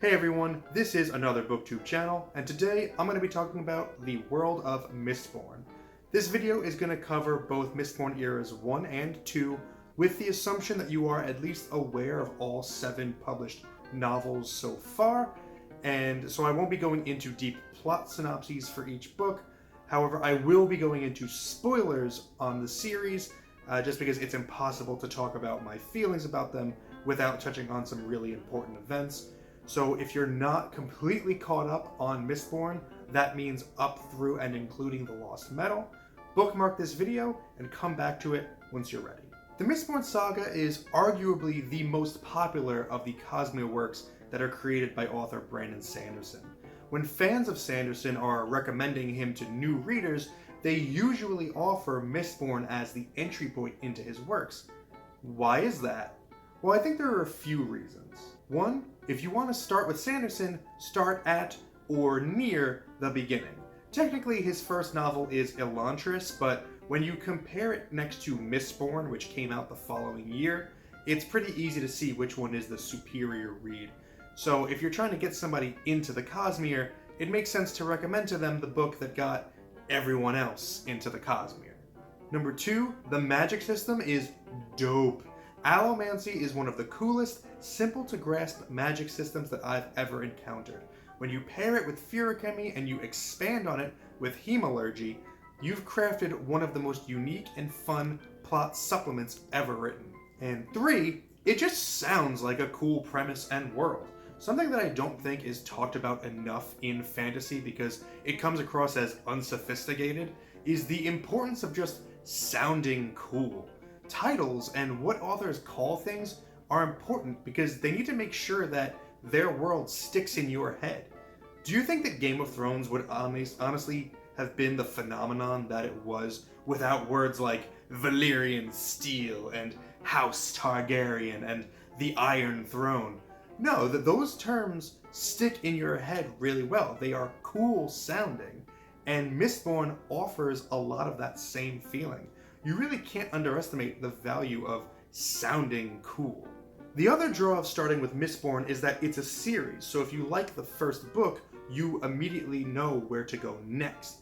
Hey everyone, this is another BookTube channel, and today I'm going to be talking about the world of Mistborn. This video is going to cover both Mistborn eras 1 and 2, with the assumption that you are at least aware of all 7 published novels so far, and so I won't be going into deep plot synopses for each book. However, I will be going into spoilers on the series, just because it's impossible to talk about my feelings about them without touching on some really important events. So if you're not completely caught up on Mistborn, that means up through and including the Lost Metal, bookmark this video and come back to it once you're ready. The Mistborn saga is arguably the most popular of the Cosmere works that are created by author Brandon Sanderson. When fans of Sanderson are recommending him to new readers, they usually offer Mistborn as the entry point into his works. Why is that? Well, I think there are a few reasons. One, if you want to start with Sanderson, start at or near the beginning. Technically, his first novel is Elantris, but when you compare it next to Mistborn, which came out the following year, it's pretty easy to see which one is the superior read. So if you're trying to get somebody into the Cosmere, it makes sense to recommend to them the book that got everyone else into the Cosmere. Number 2, the magic system is dope. Allomancy is one of the coolest, simple-to-grasp magic systems that I've ever encountered. When you pair it with Feruchemy and you expand on it with Hemalurgy, you've crafted one of the most unique and fun plot supplements ever written. And 3, it just sounds like a cool premise and world. Something that I don't think is talked about enough in fantasy because it comes across as unsophisticated is the importance of just sounding cool. Titles and what authors call things are important because they need to make sure that their world sticks in your head. Do you think that Game of Thrones would honestly have been the phenomenon that it was without words like Valyrian Steel and House Targaryen and the Iron Throne? No, those terms stick in your head really well. They are cool sounding, and Mistborn offers a lot of that same feeling. You really can't underestimate the value of sounding cool. The other draw of starting with Mistborn is that it's a series, so if you like the first book, you immediately know where to go next.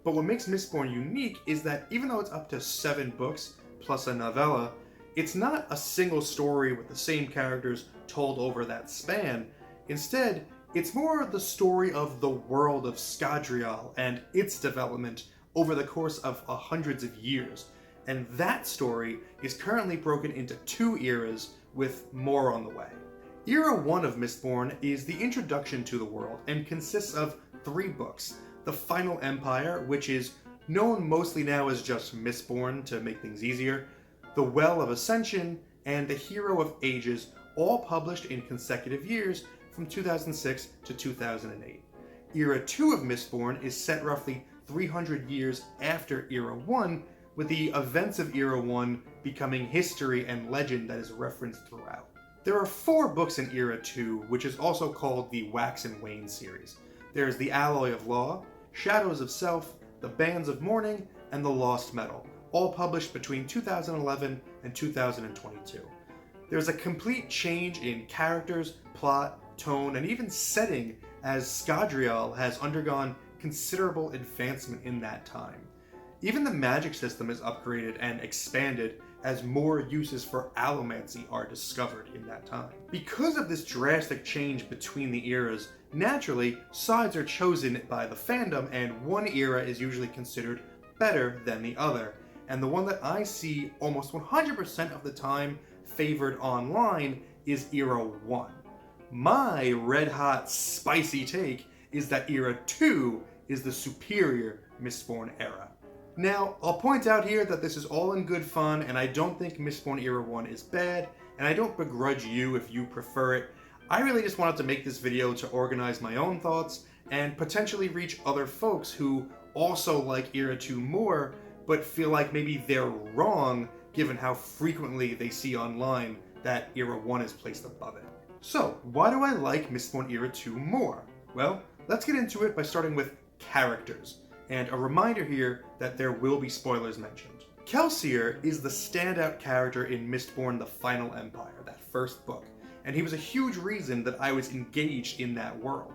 But what makes Mistborn unique is that even though it's up to 7 books plus a novella, it's not a single story with the same characters told over that span. Instead, it's more the story of the world of Scadrial and its development over the course of hundreds of years. And that story is currently broken into 2 eras with more on the way. Era 1 of Mistborn is the introduction to the world and consists of 3 books. The Final Empire, which is known mostly now as just Mistborn to make things easier, The Well of Ascension, and The Hero of Ages, all published in consecutive years from 2006 to 2008. Era 2 of Mistborn is set roughly 300 years after Era 1, with the events of Era 1 becoming history and legend that is referenced throughout. There are 4 books in Era 2, which is also called the Wax and Wane series. There's The Alloy of Law, Shadows of Self, The Bands of Mourning, and The Lost Metal, all published between 2011 and 2022. There's a complete change in characters, plot, tone, and even setting as Scadrial has undergone considerable advancement in that time. Even the magic system is upgraded and expanded as more uses for allomancy are discovered in that time. Because of this drastic change between the eras, naturally, sides are chosen by the fandom and one era is usually considered better than the other. And the one that I see almost 100% of the time favored online is Era 1. My red-hot, spicy take is that Era 2 is the superior Mistborn era. Now, I'll point out here that this is all in good fun, and I don't think Mistborn Era 1 is bad, and I don't begrudge you if you prefer it. I really just wanted to make this video to organize my own thoughts and potentially reach other folks who also like Era 2 more, but feel like maybe they're wrong given how frequently they see online that Era 1 is placed above it. So, why do I like Mistborn Era 2 more? Well, let's get into it by starting with characters. And a reminder here that there will be spoilers mentioned. Kelsier is the standout character in Mistborn: The Final Empire, that first book, and he was a huge reason that I was engaged in that world.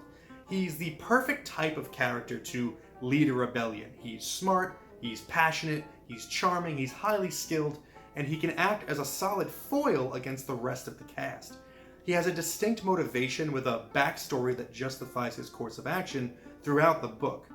He's the perfect type of character to lead a rebellion. He's smart, he's passionate, he's charming, he's highly skilled, and he can act as a solid foil against the rest of the cast. He has a distinct motivation with a backstory that justifies his course of action throughout the book.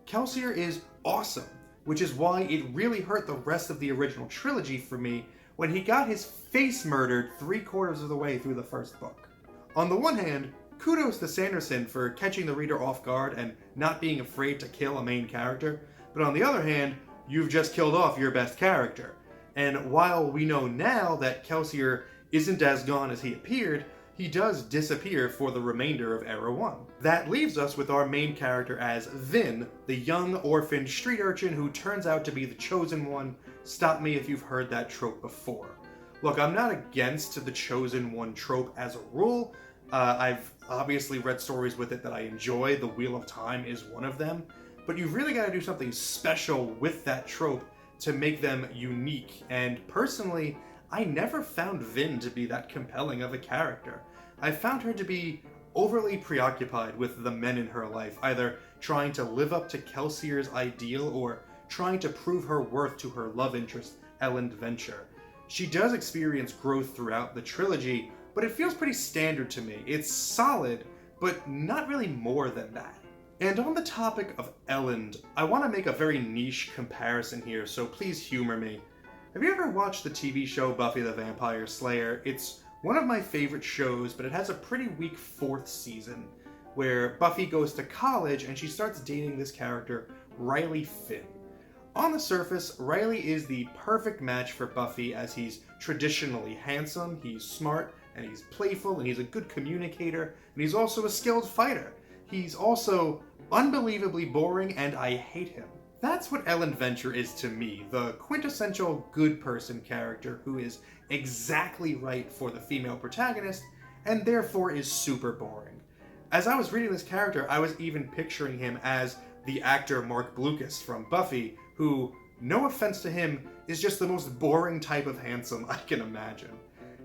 Kelsier is awesome, which is why it really hurt the rest of the original trilogy for me when he got his face murdered 3/4 of the way through the first book. On the one hand, kudos to Sanderson for catching the reader off guard and not being afraid to kill a main character, but on the other hand, you've just killed off your best character. And while we know now that Kelsier isn't as gone as he appeared, he does disappear for the remainder of Era 1. That leaves us with our main character as Vin, the young orphaned street urchin who turns out to be the chosen one. Stop me if you've heard that trope before. Look, I'm not against the chosen one trope as a rule. I've obviously read stories with it that I enjoy. The Wheel of Time is one of them. But you've really got to do something special with that trope to make them unique. And personally, I never found Vin to be that compelling of a character. I found her to be overly preoccupied with the men in her life, either trying to live up to Kelsier's ideal or trying to prove her worth to her love interest, Ellen Venture. She does experience growth throughout the trilogy, but it feels pretty standard to me. It's solid, but not really more than that. And on the topic of Ellen, I want to make a very niche comparison here, so please humor me. Have you ever watched the TV show Buffy the Vampire Slayer? It's one of my favorite shows, but it has a pretty weak 4th season, where Buffy goes to college and she starts dating this character, Riley Finn. On the surface, Riley is the perfect match for Buffy as he's traditionally handsome, he's smart, and he's playful, and he's a good communicator, and he's also a skilled fighter. He's also unbelievably boring, and I hate him. That's what Ellen Venture is to me, the quintessential good person character who is exactly right for the female protagonist, and therefore is super boring. As I was reading this character, I was even picturing him as the actor Mark Blucas from Buffy, who, no offense to him, is just the most boring type of handsome I can imagine.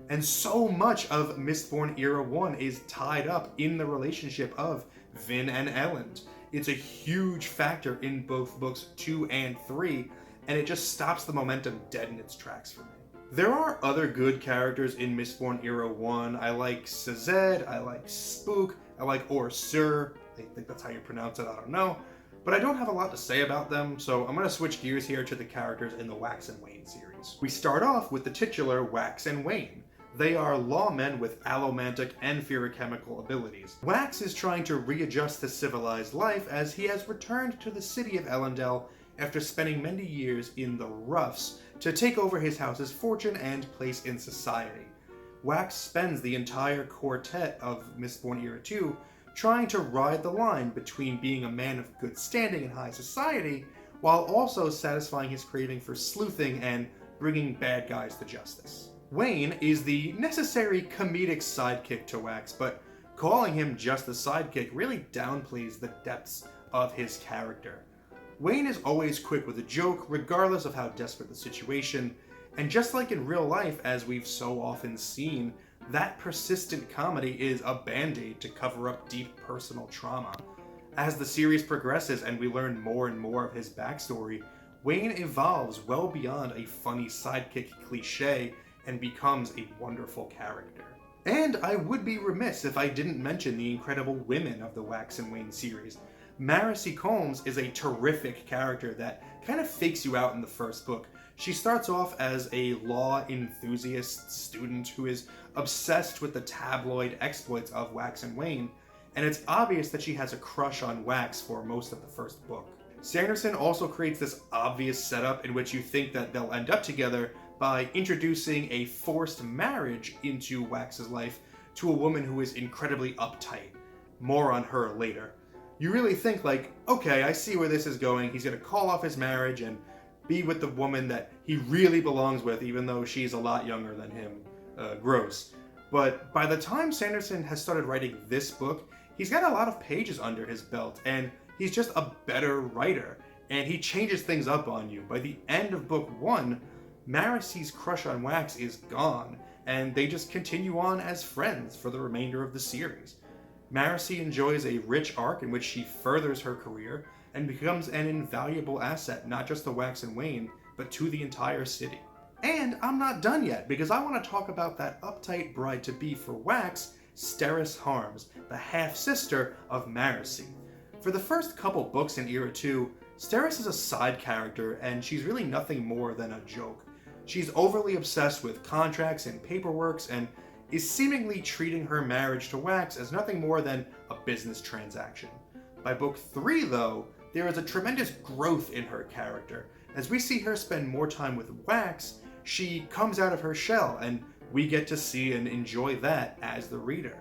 And so much of Mistborn Era 1 is tied up in the relationship of Vin and Ellen. It's a huge factor in both books 2 and 3, and it just stops the momentum dead in its tracks for me. There are other good characters in Mistborn Era 1. I like Sazed, I like Spook, I like Or-Sur. I think that's how you pronounce it, I don't know. But I don't have a lot to say about them, so I'm going to switch gears here to the characters in the Wax and Wayne series. We start off with the titular Wax and Wayne. They are lawmen with allomantic and ferochemical abilities. Wax is trying to readjust to civilized life as he has returned to the city of Ellendale after spending many years in the roughs to take over his house's fortune and place in society. Wax spends the entire quartet of Mistborn Era 2 trying to ride the line between being a man of good standing in high society while also satisfying his craving for sleuthing and bringing bad guys to justice. Wayne is the necessary comedic sidekick to Wax, but calling him just a sidekick really downplays the depths of his character. Wayne is always quick with a joke, regardless of how desperate the situation, and just like in real life, as we've so often seen, that persistent comedy is a band-aid to cover up deep personal trauma. As the series progresses and we learn more and more of his backstory, Wayne evolves well beyond a funny sidekick cliche and becomes a wonderful character. And I would be remiss if I didn't mention the incredible women of the Wax and Wayne series. Marcy Combs is a terrific character that kind of fakes you out in the first book. She starts off as a law enthusiast student who is obsessed with the tabloid exploits of Wax and Wayne, and it's obvious that she has a crush on Wax for most of the first book. Sanderson also creates this obvious setup in which you think that they'll end up together by introducing a forced marriage into Wax's life to a woman who is incredibly uptight. More on her later. You really think like, okay, I see where this is going. He's gonna call off his marriage and be with the woman that he really belongs with, even though she's a lot younger than him. Gross. But by the time Sanderson has started writing this book, he's got a lot of pages under his belt, and he's just a better writer, and he changes things up on you. By the end of book 1, Marcy's crush on Wax is gone, and they just continue on as friends for the remainder of the series. Marcy enjoys a rich arc in which she furthers her career and becomes an invaluable asset not just to Wax and Wayne, but to the entire city. And I'm not done yet, because I want to talk about that uptight bride-to-be for Wax, Steris Harms, the half-sister of Marcy. For the first couple books in Era 2, Steris is a side character, and she's really nothing more than a joke. She's overly obsessed with contracts and paperwork, and is seemingly treating her marriage to Wax as nothing more than a business transaction. By book 3, though, there is a tremendous growth in her character. As we see her spend more time with Wax, she comes out of her shell, and we get to see and enjoy that as the reader.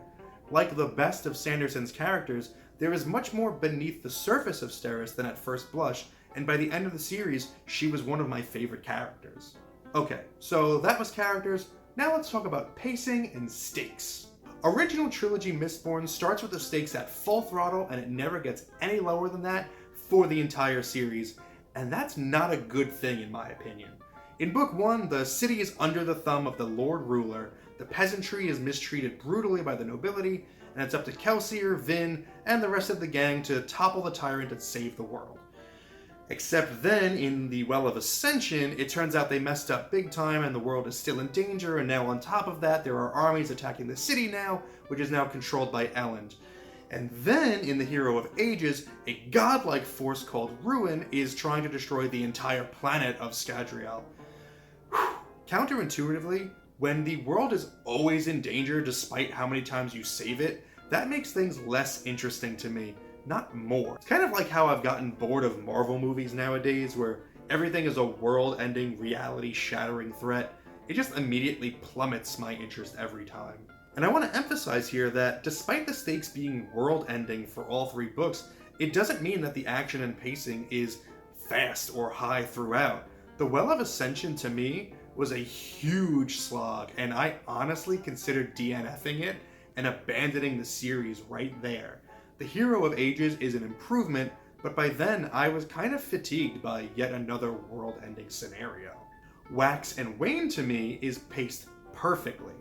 Like the best of Sanderson's characters, there is much more beneath the surface of Steris than at first blush, and by the end of the series, she was one of my favorite characters. Okay, so that was characters. Now let's talk about pacing and stakes. Original trilogy Mistborn starts with the stakes at full throttle, and it never gets any lower than that for the entire series, and that's not a good thing in my opinion. In book 1, the city is under the thumb of the Lord Ruler, the peasantry is mistreated brutally by the nobility, and it's up to Kelsier, Vin, and the rest of the gang to topple the tyrant and save the world. Except then, in the Well of Ascension, it turns out they messed up big time and the world is still in danger, and now on top of that, there are armies attacking the city now, which is now controlled by Elend. And then, in the Hero of Ages, a godlike force called Ruin is trying to destroy the entire planet of Scadrial. Counterintuitively, when the world is always in danger despite how many times you save it, that makes things less interesting to me, not more. It's kind of like how I've gotten bored of Marvel movies nowadays, where everything is a world-ending, reality-shattering threat. It just immediately plummets my interest every time. And I want to emphasize here that despite the stakes being world-ending for all 3 books, it doesn't mean that the action and pacing is fast or high throughout. The Well of Ascension, to me, was a huge slog, and I honestly considered DNFing it and abandoning the series right there. The Hero of Ages is an improvement, but by then I was kind of fatigued by yet another world-ending scenario. Wax and Wayne, to me, is paced perfectly.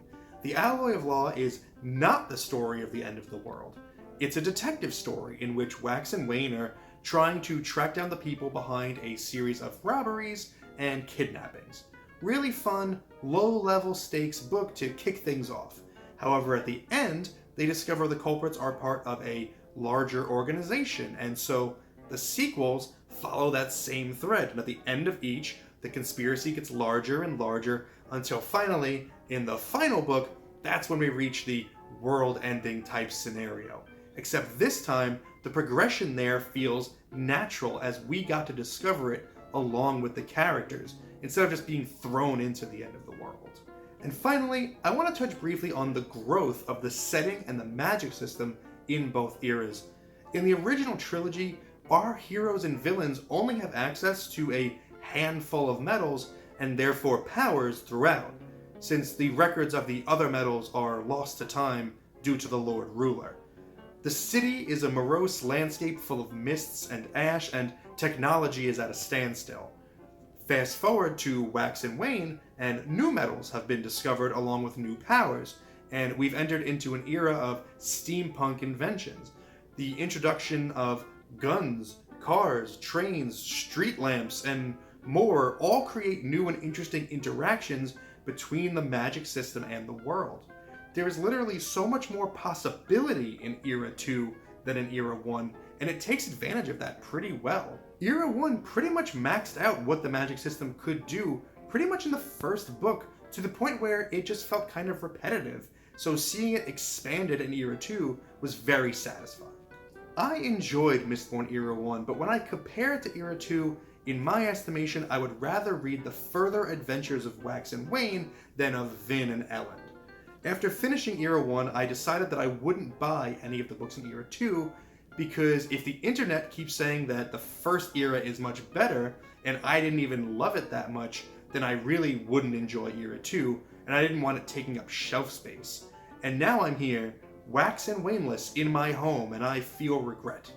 The Alloy of Law is not the story of the end of the world. It's a detective story in which Wax and Wayne are trying to track down the people behind a series of robberies and kidnappings. Really fun, low-level stakes book to kick things off. However, at the end, they discover the culprits are part of a larger organization, and so the sequels follow that same thread, and at the end of each, the conspiracy gets larger and larger, until finally, in the final book, that's when we reach the world-ending type scenario. Except this time, the progression there feels natural as we got to discover it along with the characters, instead of just being thrown into the end of the world. And finally, I want to touch briefly on the growth of the setting and the magic system in both eras. In the original trilogy, our heroes and villains only have access to a handful of metals and therefore powers throughout, since the records of the other metals are lost to time due to the Lord Ruler. The city is a morose landscape full of mists and ash, and technology is at a standstill. Fast forward to Wax and Wayne, and new metals have been discovered along with new powers, and we've entered into an era of steampunk inventions. The introduction of guns, cars, trains, street lamps, and more all create new and interesting interactions between the magic system and the world. There is literally so much more possibility in Era 2 than in Era 1, and it takes advantage of that pretty well. Era 1 pretty much maxed out what the magic system could do pretty much in the first book, to the point where it just felt kind of repetitive, so seeing it expanded in Era 2 was very satisfying. I enjoyed Mistborn Era 1, but when I compare it to Era 2, in my estimation, I would rather read the further adventures of Wax and Wayne than of Vin and Elend. After finishing Era 1, I decided that I wouldn't buy any of the books in Era 2, because if the internet keeps saying that the first era is much better, and I didn't even love it that much, then I really wouldn't enjoy Era 2, and I didn't want it taking up shelf space. And now I'm here, Wax and Wayneless in my home, and I feel regret.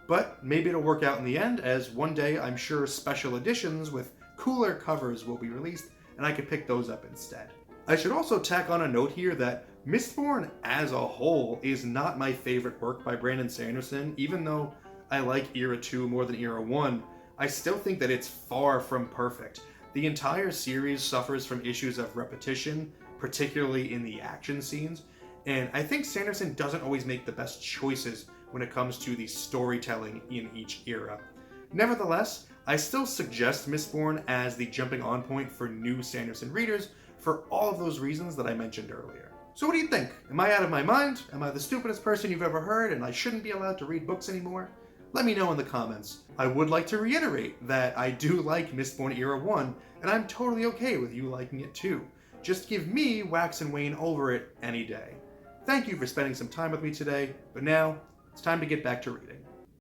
But maybe it'll work out in the end, as one day I'm sure special editions with cooler covers will be released, and I could pick those up instead. I should also tack on a note here that Mistborn as a whole is not my favorite work by Brandon Sanderson. Even though I like Era 2 more than Era 1, I still think that it's far from perfect. The entire series suffers from issues of repetition, particularly in the action scenes, and I think Sanderson doesn't always make the best choices when it comes to the storytelling in each era. Nevertheless, I still suggest Mistborn as the jumping on point for new Sanderson readers for all of those reasons that I mentioned earlier. So what do you think? Am I out of my mind? Am I the stupidest person you've ever heard and I shouldn't be allowed to read books anymore? Let me know in the comments. I would like to reiterate that I do like Mistborn Era 1, and I'm totally okay with you liking it too. Just give me Wax and Wane over it any day. Thank you for spending some time with me today, but now it's time to get back to reading.